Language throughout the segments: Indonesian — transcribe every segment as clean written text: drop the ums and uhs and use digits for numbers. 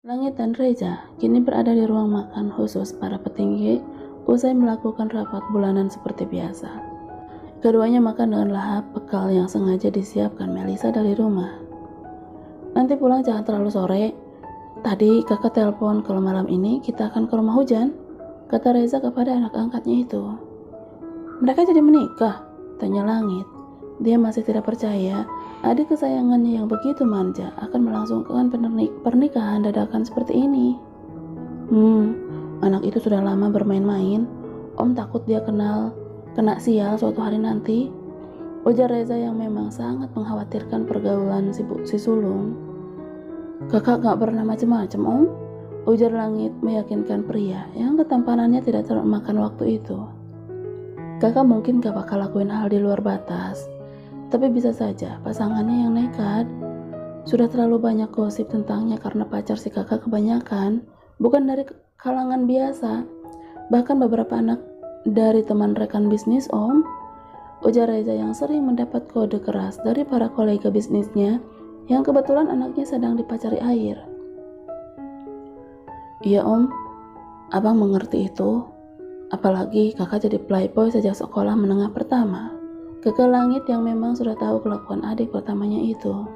Langit dan Reza kini berada di ruang makan khusus para petinggi usai melakukan rapat bulanan seperti biasa. Keduanya makan dengan lahap bekal yang sengaja disiapkan Melisa dari rumah. Nanti pulang jangan terlalu sore. Tadi kakak telepon kalau malam ini kita akan ke rumah Hujan, kata Reza kepada anak angkatnya itu. Mereka jadi menikah? Tanya Langit. Dia masih tidak percaya adik kesayangannya yang begitu manja akan melangsungkan pernikahan dadakan seperti ini. Anak itu sudah lama bermain-main. Om takut dia kena sial suatu hari nanti, ujar Reza yang memang sangat mengkhawatirkan pergaulan si sulung. Kakak gak pernah macem-macem om, ujar Langit meyakinkan pria yang ketampanannya tidak termakan waktu itu. Kakak mungkin gak bakal lakuin hal di luar batas, tapi bisa saja pasangannya yang nekat. Sudah terlalu banyak gosip tentangnya karena pacar si kakak kebanyakan bukan dari kalangan biasa, bahkan beberapa anak dari teman rekan bisnis om, ujar Reza yang sering mendapat kode keras dari para kolega bisnisnya yang kebetulan anaknya sedang dipacari Air. Iya om, abang mengerti itu. Apalagi kakak jadi playboy sejak sekolah menengah pertama. Keke Langit yang memang sudah tahu kelakuan adik pertamanya itu.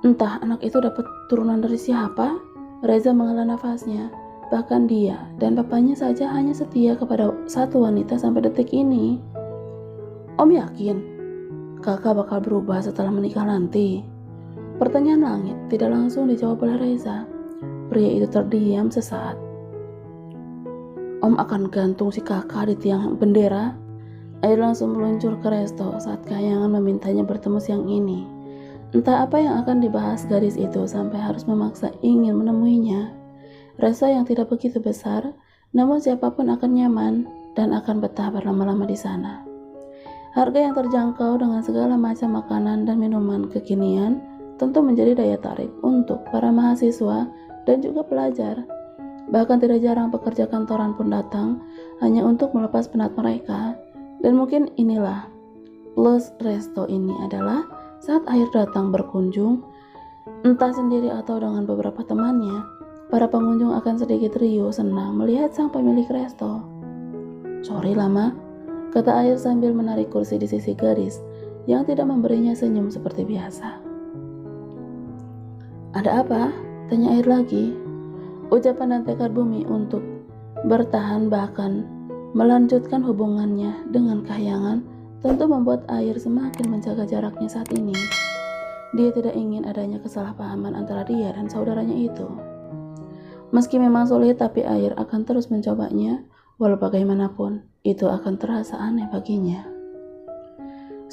Entah anak itu dapat turunan dari siapa, Reza menghela nafasnya. Bahkan dia dan papanya saja hanya setia kepada satu wanita sampai detik ini. Om yakin kakak bakal berubah setelah menikah nanti? Pertanyaan Langit tidak langsung dijawab oleh Reza. Pria itu terdiam sesaat. Om akan gantung si kakak di tiang bendera. Air langsung meluncur ke resto saat Kahyangan memintanya bertemu siang ini. Entah apa yang akan dibahas gadis itu sampai harus memaksa ingin menemuinya. Resto yang tidak begitu besar, namun siapapun akan nyaman dan akan betah berlama-lama di sana. Harga yang terjangkau dengan segala macam makanan dan minuman kekinian tentu menjadi daya tarik untuk para mahasiswa dan juga pelajar. Bahkan tidak jarang pekerja kantoran pun datang hanya untuk melepas penat mereka. Dan mungkin inilah plus resto ini adalah saat Air datang berkunjung, entah sendiri atau dengan beberapa temannya, para pengunjung akan sedikit riuh senang melihat sang pemilik resto. Sorry lama, kata Air sambil menarik kursi di sisi gadis yang tidak memberinya senyum seperti biasa. Ada apa? Tanya Air lagi. Ucapan dan tekad Bumi untuk bertahan bahkan melanjutkan hubungannya dengan Kahyangan tentu membuat Air semakin menjaga jaraknya saat ini. Dia tidak ingin adanya kesalahpahaman antara dia dan saudaranya itu. Meski memang sulit, tapi Air akan terus mencobanya, walau bagaimanapun itu akan terasa aneh baginya.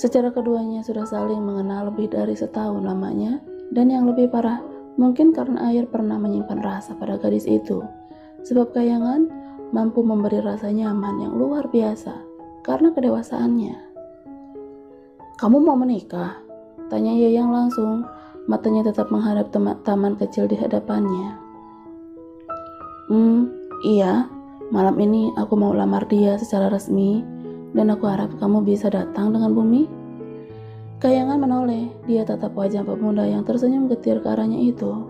Secara keduanya sudah saling mengenal lebih dari setahun lamanya, dan yang lebih parah, mungkin karena Air pernah menyimpan rasa pada gadis itu, sebab Kahyangan mampu memberi rasa nyaman yang luar biasa karena kedewasaannya. Kamu mau menikah? Tanya Yayang langsung, matanya tetap menghadap taman kecil di hadapannya. Iya, malam ini aku mau lamar dia secara resmi, dan aku harap kamu bisa datang dengan Bumi. Kahyangan menoleh, dia tatap wajah pemuda yang tersenyum getir ke arahnya itu.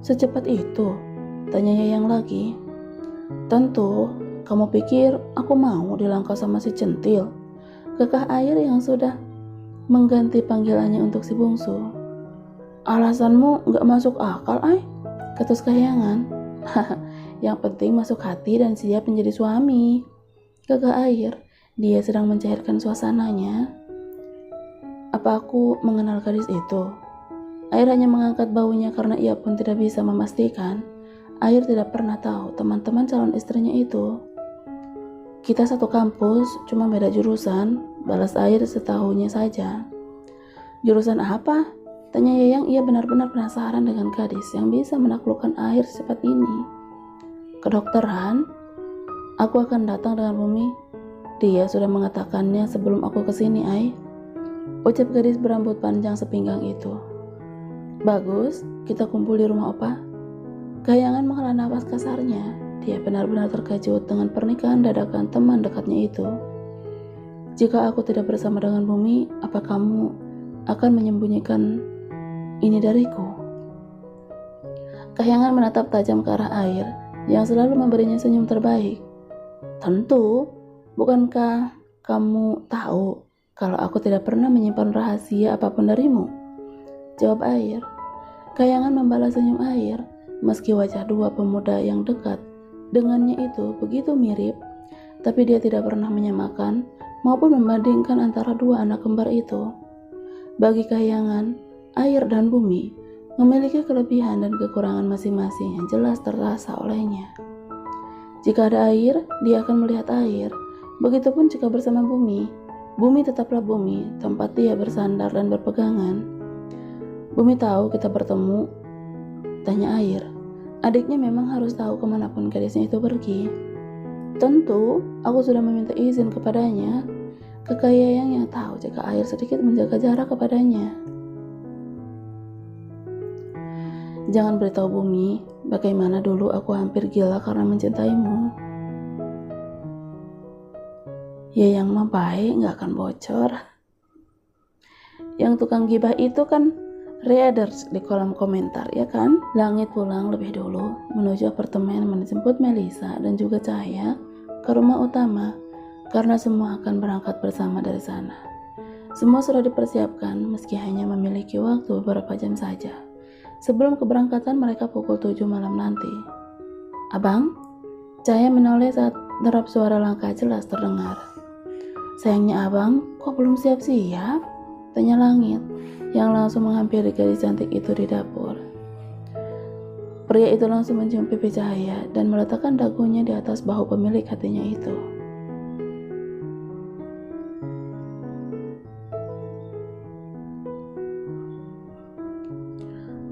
Secepat itu? Tanya Yayang lagi. Tentu, kamu pikir aku mau dilangkau sama si centil? Kekeh Air yang sudah mengganti panggilannya untuk si bungsu. Alasanmu gak masuk akal, ketus Kahyangan. Yang penting masuk hati dan siap menjadi suami. Kekeh Air, dia sedang mencairkan suasananya. Apa aku mengenal gadis itu? Air hanya mengangkat bahunya karena ia pun tidak bisa memastikan. Air tidak pernah tahu teman-teman calon istrinya itu. Kita satu kampus, cuma beda jurusan, balas Air setahunya saja. Jurusan apa? Tanya Yayang, ia benar-benar penasaran dengan gadis yang bisa menaklukkan Air secepat ini. Kedokteran? Aku akan datang dengan Bumi. Dia sudah mengatakannya sebelum aku kesini, ucap gadis berambut panjang sepinggang itu. Bagus, kita kumpul di rumah opa. Kahyangan menghela nafas kasarnya. Dia benar-benar terkejut dengan pernikahan dadakan teman dekatnya itu. Jika aku tidak bersama dengan Bumi, apa kamu akan menyembunyikan ini dariku? Kahyangan menatap tajam ke arah air yang selalu memberinya senyum terbaik. Tentu, bukankah kamu tahu kalau aku tidak pernah menyimpan rahasia apapun darimu? Jawab air. Kahyangan membalas senyum air, meski wajah dua pemuda yang dekat dengannya itu begitu mirip, tapi dia tidak pernah menyamakan maupun membandingkan antara dua anak kembar itu. Bagi Kahyangan, air dan bumi memiliki kelebihan dan kekurangan masing-masing yang jelas terasa olehnya. Jika ada air, dia akan melihat air. Begitupun jika bersama bumi, bumi tetaplah bumi, tempat dia bersandar dan berpegangan. Bumi tahu kita bertemu, tanya air. Adiknya memang harus tahu kemanapun gadisnya itu pergi. Tentu, aku sudah meminta izin kepadanya. Kahyangan yang tahu jika air sedikit menjaga jarak kepadanya. Jangan beritahu bumi bagaimana dulu aku hampir gila karena mencintaimu. Ya yang mah baik gak akan bocor. Yang tukang gibah itu kan readers di kolom komentar, ya kan? Langit pulang lebih dulu menuju apartemen menjemput Melisa dan juga Cahaya ke rumah utama karena semua akan berangkat bersama dari sana. Semua sudah dipersiapkan meski hanya memiliki waktu beberapa jam saja. Sebelum keberangkatan mereka pukul 7 malam nanti. Abang? Cahaya menoleh saat derap suara langkah jelas terdengar. Sayangnya abang, kok belum siap-siap? Tanya Langit, yang langsung menghampiri gadis cantik itu di dapur. Pria itu langsung mencium pipi Cahaya dan meletakkan dagunya di atas bahu pemilik hatinya itu.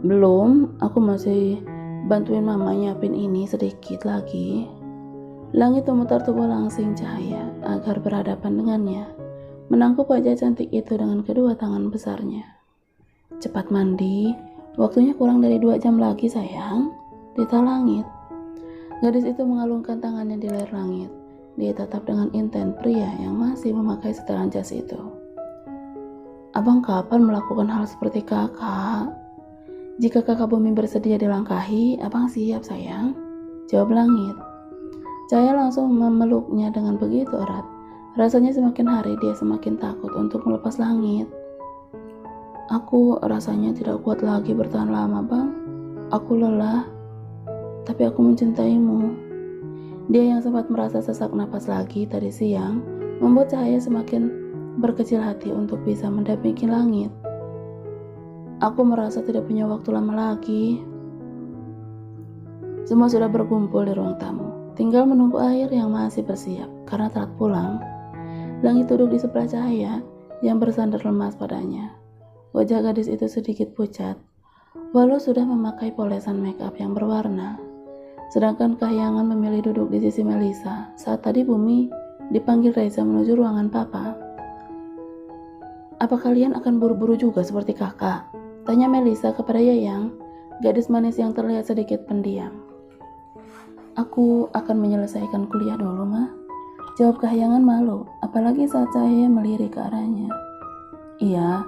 Belum, aku masih bantuin mama nyiapin ini sedikit lagi. Langit memutar tubuh langsing Cahaya agar berhadapan dengannya, menangkup wajah cantik itu dengan kedua tangan besarnya. Cepat mandi, waktunya kurang dari 2 jam lagi sayang, titah Langit. Gadis itu mengalungkan tangannya di leher Langit. Dia tatap dengan intens pria yang masih memakai setelan jas itu. Abang kapan melakukan hal seperti kakak? Jika kakak bumi bersedia dilangkahi, abang siap sayang, jawab Langit. Cahaya langsung memeluknya dengan begitu erat. Rasanya semakin hari dia semakin takut untuk melepas Langit. Aku rasanya tidak kuat lagi bertahan lama bang. Aku lelah, tapi aku mencintaimu. Dia yang sempat merasa sesak napas lagi tadi siang, membuat Cahaya semakin berkecil hati untuk bisa mendampingi Langit. Aku merasa tidak punya waktu lama lagi. Semua sudah berkumpul di ruang tamu. Tinggal menunggu air yang masih bersiap karena telat pulang. Langit duduk di sebelah Cahaya yang bersandar lemas padanya. Wajah gadis itu sedikit pucat, walau sudah memakai polesan make up yang berwarna. Sedangkan Kahyangan memilih duduk di sisi Melisa saat tadi Bumi dipanggil Reza menuju ruangan papa. Apa kalian akan buru-buru juga seperti kakak? Tanya Melisa kepada Yayang, gadis manis yang terlihat sedikit pendiam. Aku akan menyelesaikan kuliah dulu, mah. Jawab Kahyangan malu, apalagi saat Cahaya melirik ke arahnya. Iya,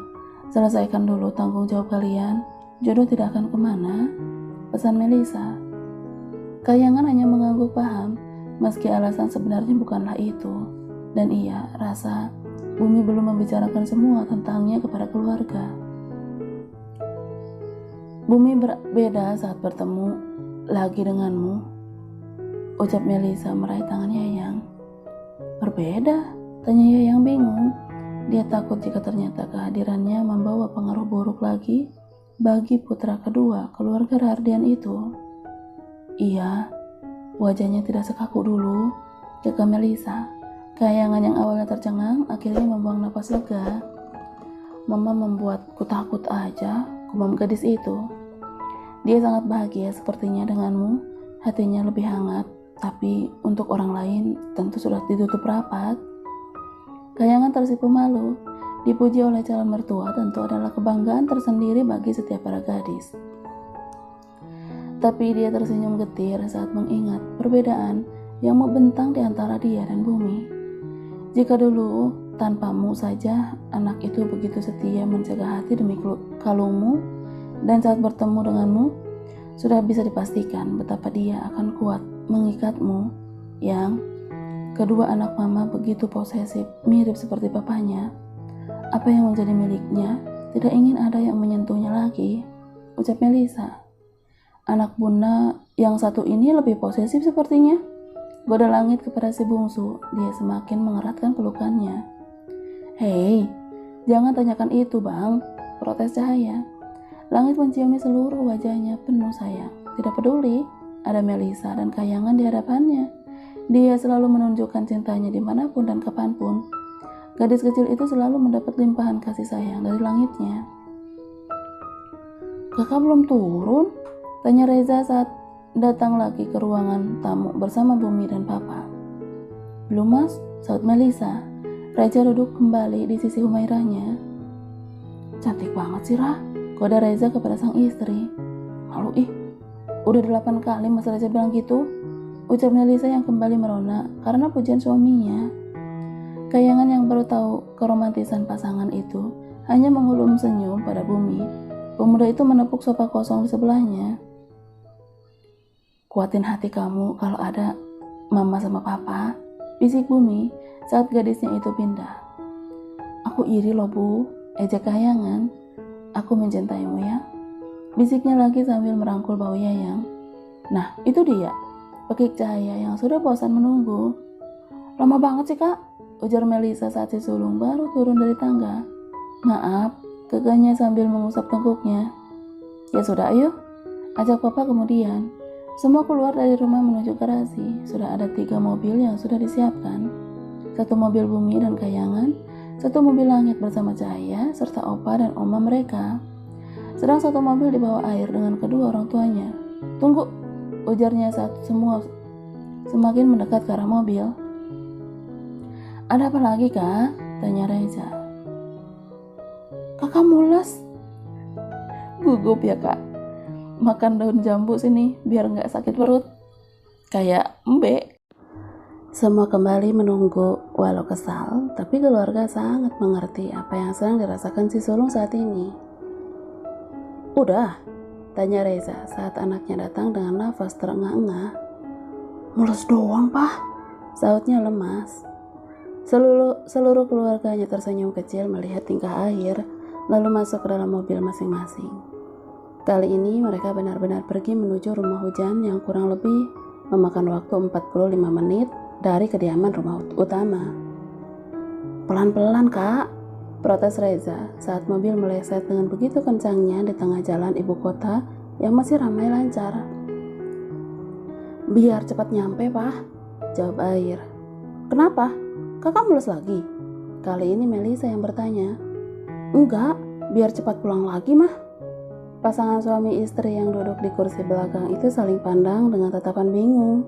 selesaikan dulu tanggung jawab kalian. Jodoh tidak akan kemana, pesan Melisa. Kahyangan hanya mengangguk paham, meski alasan sebenarnya bukanlah itu. Dan ia rasa Bumi belum membicarakan semua tentangnya kepada keluarga. Bumi berbeda saat bertemu lagi denganmu, ucap Melisa meraih tangan Yayang. Berbeda? Tanya Yayang bingung. Dia takut jika ternyata kehadirannya membawa pengaruh buruk lagi bagi putra kedua keluarga Rahardian itu. Iya, wajahnya tidak sekaku dulu, jaga Melisa. Kahyangan yang awalnya tercengang akhirnya membuang napas lega. Mama membuatku takut aja, gumam gadis itu. Dia sangat bahagia sepertinya denganmu, hatinya lebih hangat, tapi untuk orang lain tentu sudah ditutup rapat. Kahyangan tersipu malu, dipuji oleh calon mertua tentu adalah kebanggaan tersendiri bagi setiap para gadis. Tapi dia tersenyum getir saat mengingat perbedaan yang membentang di antara dia dan Bumi. Jika dulu tanpamu saja anak itu begitu setia menjaga hati demi kalungmu, dan saat bertemu denganmu Sudah bisa dipastikan betapa dia akan kuat mengikatmu yang kedua anak mama begitu posesif, mirip seperti papanya. Apa yang menjadi miliknya tidak ingin ada yang menyentuhnya lagi, ucap Melisa. Anak bunda yang satu ini lebih posesif sepertinya. Goda langit kepada si bungsu, dia semakin mengeratkan pelukannya. Hei, jangan tanyakan itu bang, protes Cahaya. Langit menciumi seluruh wajahnya penuh sayang. Tidak peduli, ada Melisa dan Kayangan di hadapannya. Dia selalu menunjukkan cintanya dimanapun dan kapanpun. Gadis kecil itu selalu mendapat limpahan kasih sayang dari langitnya. Kakak belum turun? Tanya Reza saat datang lagi ke ruangan tamu bersama Bumi dan Papa. Belum mas, saut Melisa. Reza duduk kembali di sisi Humairahnya. Cantik banget sih Rah, goda Reza kepada sang istri. Malu udah 8 kali mas Reza bilang gitu, ucap Melisa yang kembali merona karena pujian suaminya. Kayangan yang baru tahu keromantisan pasangan itu hanya menghulum senyum pada Bumi. Pemuda itu menepuk sofa kosong di sebelahnya. Kuatin hati kamu kalau ada mama sama papa, bisik Bumi saat gadisnya itu pindah. Aku iri loh Bu, ejek Kayangan. Aku mencintaimu ya, bisiknya lagi sambil merangkul bau Yayang. Nah itu dia, pekik Cahaya yang sudah bosan menunggu. Lama banget sih kak, ujar Melisa saat si sulung baru turun dari tangga. Maaf, gegahnya sambil mengusap tengkuknya. Ya sudah ayo, ajak papa kemudian. Semua keluar dari rumah menuju garasi. Sudah ada 3 mobil yang sudah disiapkan. 1 mobil Bumi dan Kayangan, 1 mobil Langit bersama Cahaya, serta opa dan oma mereka. Sedang 1 mobil dibawa air dengan kedua orang tuanya. Tunggu, ujarnya saat semua semakin mendekat ke arah mobil. Ada apa lagi kak? Tanya Reza. Kakak mules. Gugup ya kak. Makan daun jambu sini biar gak sakit perut. Kayak embe. Semua kembali menunggu walau kesal, tapi keluarga sangat mengerti apa yang sedang dirasakan si sulung saat ini. Udah? Tanya Reza saat anaknya datang dengan nafas terengah-engah. Mules doang pah, sautnya lemas. Seluruh keluarganya tersenyum kecil melihat tingkah akhir, lalu masuk ke dalam mobil masing-masing. Kali ini mereka benar-benar pergi menuju rumah hujan yang kurang lebih memakan waktu 45 menit dari kediaman rumah utama. Pelan-pelan kak, protes Reza saat mobil meleset dengan begitu kencangnya di tengah jalan ibu kota yang masih ramai lancar. Biar cepat nyampe pah, jawab Air. Kenapa? Kakak mules lagi? Kali ini Melisa yang bertanya. Enggak, biar cepat pulang lagi mah. Pasangan suami istri yang duduk di kursi belakang itu saling pandang dengan tatapan bingung.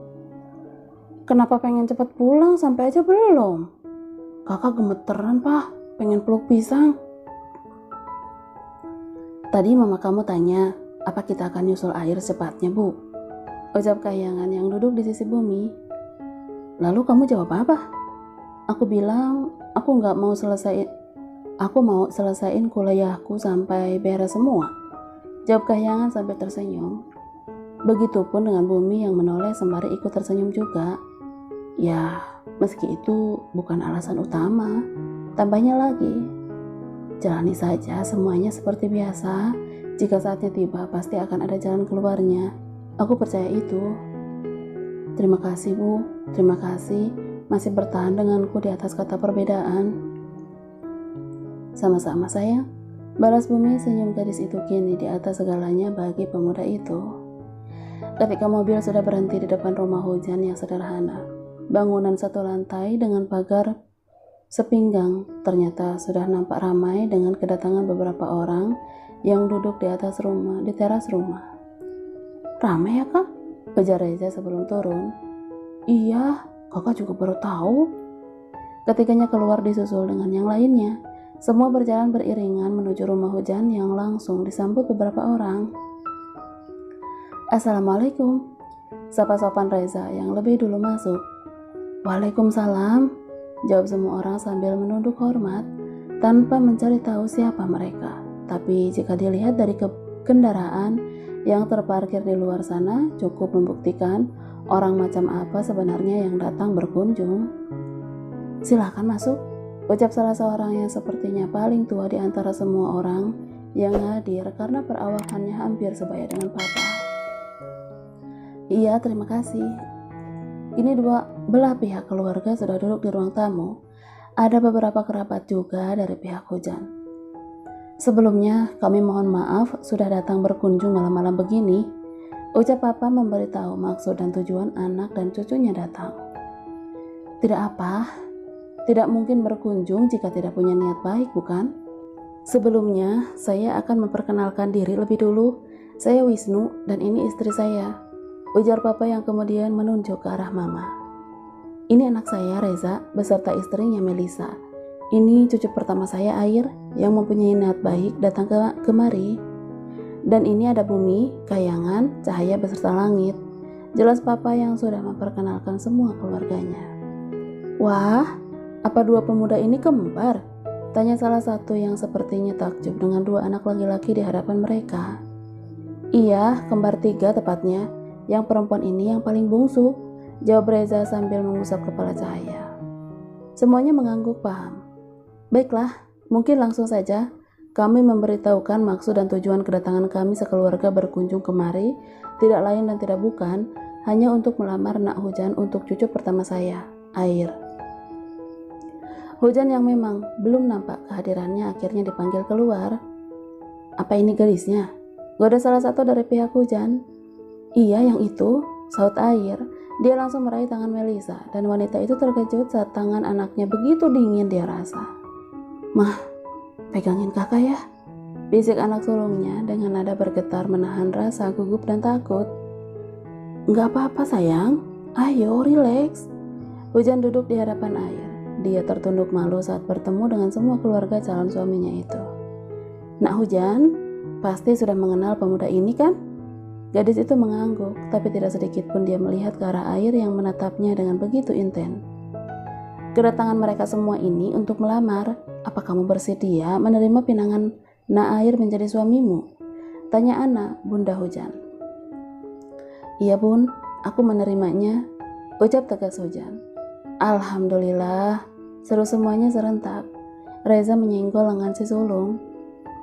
Kenapa pengen cepat pulang sampai aja belum? Kakak gemeteran pah, pengen peluk pisang. Tadi mama kamu tanya, apa kita akan nyusul Air secepatnya bu? Ucap Kayangan yang duduk di sisi Bumi. Lalu kamu jawab apa? Aku bilang, aku mau selesaiin kuliahku sampai beres semua. Jawab Kayangan sambil tersenyum. Begitupun dengan Bumi yang menoleh sembari ikut tersenyum juga. Ya, meski itu bukan alasan utama. Tambahnya lagi, jalani saja semuanya seperti biasa. Jika saatnya tiba, pasti akan ada jalan keluarnya. Aku percaya itu. Terima kasih Bu, terima kasih. Masih bertahan denganku di atas kata perbedaan. Sama-sama sayang, balas Bumi senyum gadis itu kini di atas segalanya bagi pemuda itu. Ketika mobil sudah berhenti di depan rumah hujan yang sederhana, bangunan 1 lantai dengan pagar sepinggang ternyata sudah nampak ramai dengan kedatangan beberapa orang yang duduk di atas rumah, di teras rumah. Ramai ya kak? Ujar Reza sebelum turun. Iya, kakak juga baru tahu. Ketiganya keluar disusul dengan yang lainnya. Semua berjalan beriringan menuju rumah hujan yang langsung disambut beberapa orang. Assalamualaikum, sapa sopan Reza yang lebih dulu masuk. Waalaikumsalam, jawab semua orang sambil menunduk hormat tanpa mencari tahu siapa mereka. Tapi jika dilihat dari kendaraan yang terparkir di luar sana cukup membuktikan orang macam apa sebenarnya yang datang berkunjung. "Silakan masuk," ucap salah seorang yang sepertinya paling tua di antara semua orang yang hadir karena perawakannya hampir sebaya dengan papa. "Iya, terima kasih." Ini dua belah pihak keluarga sudah duduk di ruang tamu. Ada beberapa kerabat juga dari pihak Hujan. "Sebelumnya kami mohon maaf sudah datang berkunjung malam-malam begini," ucap papa memberitahu maksud dan tujuan anak dan cucunya datang. "Tidak apa, tidak mungkin berkunjung jika tidak punya niat baik, bukan? Sebelumnya saya akan memperkenalkan diri lebih dulu. Saya Wisnu dan ini istri saya," ujar papa yang kemudian menunjuk ke arah mama. "Ini anak saya Reza beserta istrinya Melisa. Ini cucu pertama saya Air yang mempunyai niat baik datang kemari. Dan ini ada Bumi, Kayangan, Cahaya beserta Langit," jelas papa yang sudah memperkenalkan semua keluarganya. "Wah, apa dua pemuda ini kembar?" tanya salah satu yang sepertinya takjub dengan dua anak laki-laki di hadapan mereka. "Iya, kembar 3 tepatnya. Yang perempuan ini yang paling bungsu," jawab Reza sambil mengusap kepala Cahaya. Semuanya mengangguk paham. "Baiklah, mungkin langsung saja. Kami memberitahukan maksud dan tujuan kedatangan kami sekeluarga berkunjung kemari, tidak lain dan tidak bukan, hanya untuk melamar Nak Hujan untuk cucu pertama saya, Air." Hujan yang memang belum nampak kehadirannya akhirnya dipanggil keluar. "Apa ini gadisnya?" goda salah satu dari pihak Hujan. "Iya, yang itu," saut Air. Dia langsung meraih tangan Melisa dan wanita itu terkejut saat tangan anaknya begitu dingin dia rasa. "Mah, pegangin kakak ya," bisik anak sulungnya dengan nada bergetar menahan rasa gugup dan takut. "Nggak apa-apa sayang, ayo rileks." Hujan duduk di hadapan Air. Dia tertunduk malu saat bertemu dengan semua keluarga calon suaminya itu. "Nak Hujan, pasti sudah mengenal pemuda ini kan?" Gadis itu mengangguk, tapi tidak sedikit pun dia melihat ke arah Air yang menatapnya dengan begitu intens. "Kedatangan mereka semua ini untuk melamar. Apa kamu bersedia menerima pinangan Nak Air menjadi suamimu?" tanya Ana, Bunda Hujan. "Iya bun, aku menerimanya," ucap tegas Hujan. "Alhamdulillah," seru semuanya serentak. Reza menyenggol lengan si sulung.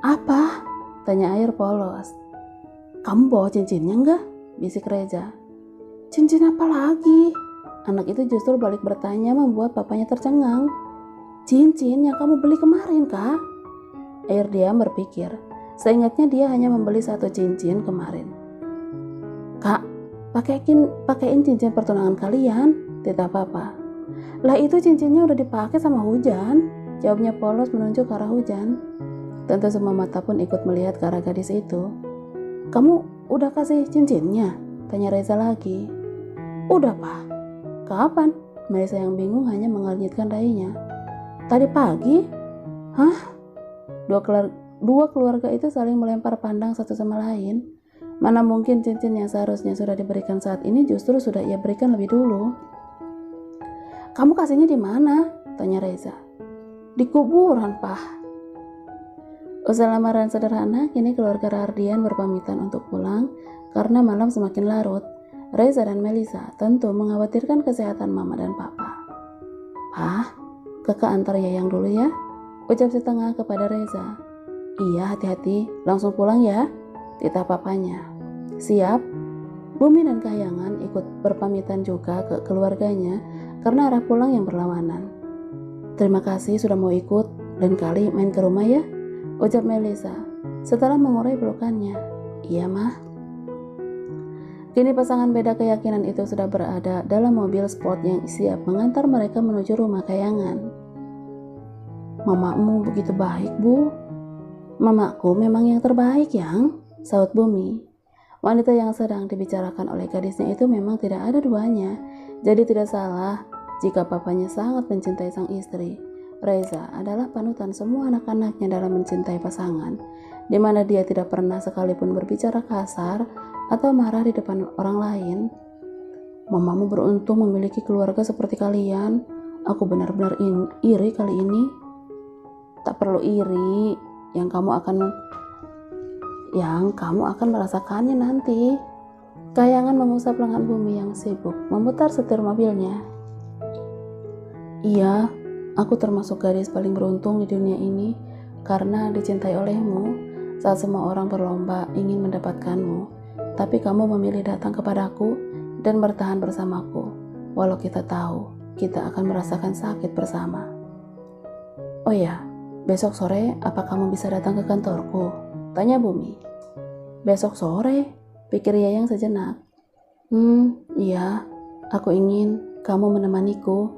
"Apa?" tanya Air polos. "Kamu bawa cincinnya enggak?" bisik Reza. "Cincin apa lagi?" Anak itu justru balik bertanya membuat papanya tercengang. "Cincin yang kamu beli kemarin, Kak." Air diam berpikir. Seingatnya dia hanya membeli 1 cincin kemarin. "Kak, pakein cincin pertunangan kalian," titah papa. "Lah itu cincinnya udah dipakai sama Hujan," jawabnya polos menunjuk ke arah Hujan. Tentu semua mata pun ikut melihat ke arah gadis itu. "Kamu udah kasih cincinnya?" tanya Reza lagi. "Udah, Pak." "Kapan?" Melisa yang bingung hanya mengernyitkan dahinya. "Tadi pagi." "Hah?" Dua keluarga itu saling melempar pandang satu sama lain. Mana mungkin cincin yang seharusnya sudah diberikan saat ini justru sudah ia berikan lebih dulu. "Kamu kasihnya di mana?" tanya Reza. "Di kuburan, Pak." Usai lamaran sederhana, kini keluarga Rardian berpamitan untuk pulang karena malam semakin larut. Reza dan Melisa tentu mengkhawatirkan kesehatan mama dan papa. "Pah, kakak antar Yayang dulu ya," ucap si tengah kepada Reza. "Iya, hati-hati, langsung pulang ya," titah papanya. "Siap." Bumi dan Kayangan ikut berpamitan juga ke keluarganya karena arah pulang yang berlawanan. "Terima kasih sudah mau ikut, dan kali main ke rumah ya," ucap Melisa setelah mengurai pelukannya. "Iya, Mah." Kini pasangan beda keyakinan itu sudah berada dalam mobil sport yang siap mengantar mereka menuju rumah Kayangan. "Mamamu begitu baik, Bu." "Mamaku memang yang terbaik, Yang," saut Bumi. Wanita yang sedang dibicarakan oleh gadisnya itu memang tidak ada duanya, jadi tidak salah jika papanya sangat mencintai sang istri. Reza adalah panutan semua anak-anaknya dalam mencintai pasangan, di mana dia tidak pernah sekalipun berbicara kasar atau marah di depan orang lain. "Mamamu beruntung memiliki keluarga seperti kalian. Aku benar-benar iri kali ini." "Tak perlu iri, Yang kamu akan merasakannya nanti. Kayangan mengusap lengan Bumi yang sibuk memutar setir mobilnya. Iya, aku termasuk gadis paling beruntung di dunia ini karena dicintai olehmu saat semua orang berlomba ingin mendapatkanmu. Tapi kamu memilih datang kepadaku dan bertahan bersamaku, walau kita tahu kita akan merasakan sakit bersama. Oh ya, besok sore apa kamu bisa datang ke kantorku? Tanya Bumi. Besok sore? Pikir Yayang sejenak. Iya, aku ingin kamu menemaniku.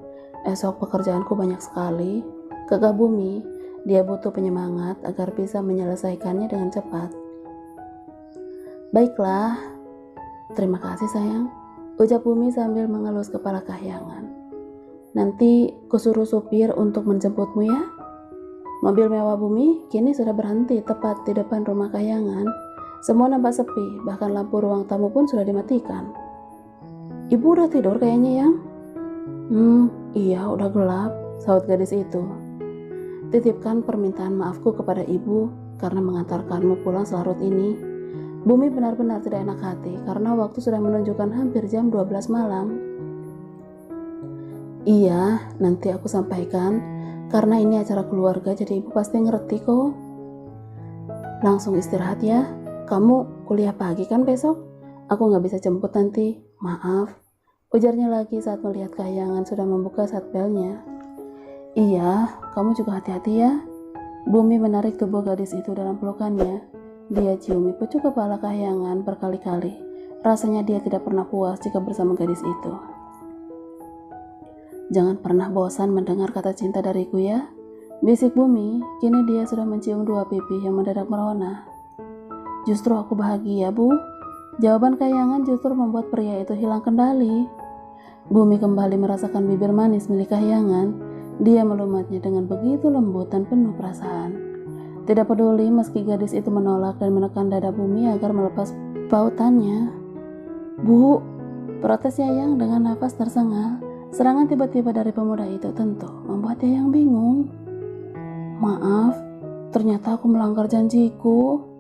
Esok pekerjaanku banyak sekali. Kegah Bumi, dia butuh penyemangat agar bisa menyelesaikannya dengan cepat. Baiklah, terima kasih sayang, ucap Bumi sambil mengelus kepala Kahyangan. Nanti kusuruh supir untuk menjemputmu ya. Mobil mewah Bumi kini sudah berhenti tepat di depan rumah Kahyangan. Semua nampak sepi, bahkan lampu ruang tamu pun sudah dimatikan. Ibu udah tidur kayaknya, Yang? Iya, udah gelap, sahut gadis itu. Titipkan permintaan maafku kepada ibu karena mengantarkanmu pulang selarut ini. Bumi benar-benar tidak enak hati karena waktu sudah menunjukkan hampir jam 12 malam. Iya, nanti aku sampaikan karena ini acara keluarga jadi ibu pasti ngerti kok. Langsung istirahat ya. Kamu kuliah pagi kan besok? Aku gak bisa jemput nanti, maaf. Ujarnya lagi saat melihat Kahyangan sudah membuka satbelnya. Iya, kamu juga hati-hati ya. Bumi menarik tubuh gadis itu dalam pelukannya. Dia ciumi pucuk kepala Kahyangan berkali-kali. Rasanya dia tidak pernah puas jika bersama gadis itu. Jangan pernah bosan mendengar kata cinta dariku ya. Bisik Bumi, kini dia sudah mencium dua pipi yang mendadak merona. Justru aku bahagia, Bu. Jawaban Kahyangan justru membuat pria itu hilang kendali. Bumi kembali merasakan bibir manis milik Kahyangan. Dia melumatnya dengan begitu lembut dan penuh perasaan. Tidak peduli meski gadis itu menolak dan menekan dada Bumi agar melepas pautannya. Bu, protes Yayang dengan nafas tersengal. Serangan tiba-tiba dari pemuda itu tentu membuat Yayang bingung. Maaf, ternyata aku melanggar janjiku.